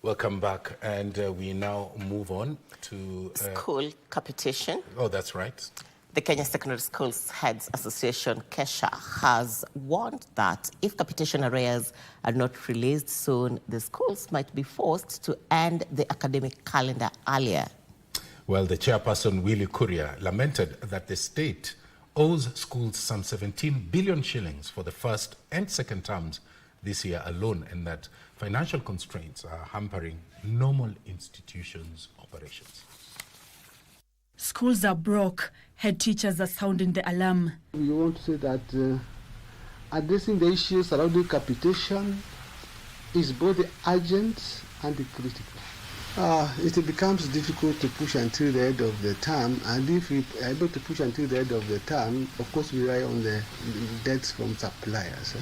Welcome back, and we now move on to... School capitation. Oh, that's right. The Kenya Secondary Schools Heads Association, KESSHA, has warned that if capitation arrears are not released soon, the schools might be forced to end the academic calendar earlier. Well, the chairperson, Willie Kuria, lamented that the state owes schools some 17 billion shillings for the first and second terms this year alone, and that financial constraints are hampering normal institutions' operations. Schools are broke. Head teachers are sounding the alarm. We want to say that addressing the issues surrounding capitation is both the urgent and the critical. It becomes difficult to push until the end of the term, and if we are able to push until the end of the term, of course we rely on the debts from suppliers.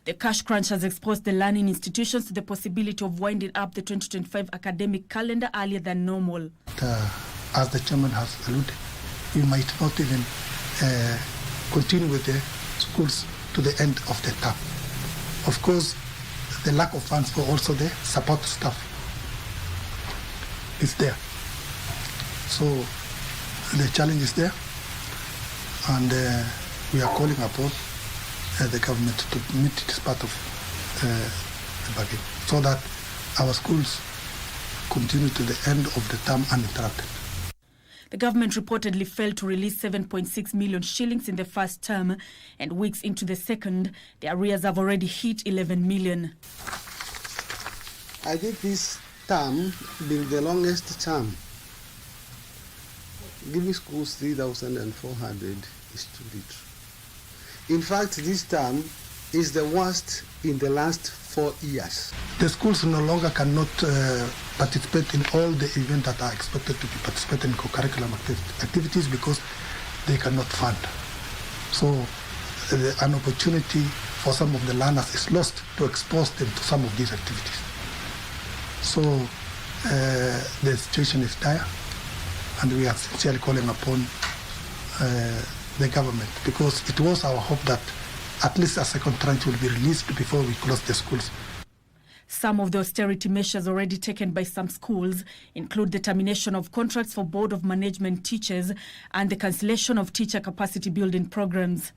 The cash crunch has exposed the learning institutions to the possibility of winding up the 2025 academic calendar earlier than normal. As the chairman has alluded, we might not even continue with the schools to the end of the term. Of course, the lack of funds for also the support staff is there. So the challenge is there, and we are calling upon the government to meet this part of the bargain so that our schools continue to the end of the term uninterrupted. The government reportedly failed to release 7.6 million shillings in the first term, and weeks into the second, the arrears have already hit 11 million. I think this term being the longest term, giving schools 3,400 is too little. In fact, this term is the worst in the last 4 years. The schools no longer cannot participate in all the events that are expected to be participated in co-curriculum activities because they cannot fund. So an opportunity for some of the learners is lost to expose them to some of these activities. So the situation is dire, and we are sincerely calling upon the government, because it was our hope that at least a second tranche will be released before we close the schools. Some of the austerity measures already taken by some schools include the termination of contracts for Board of Management teachers and the cancellation of teacher capacity building programs.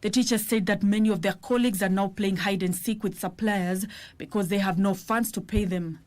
The teachers said that many of their colleagues are now playing hide and seek with suppliers because they have no funds to pay them.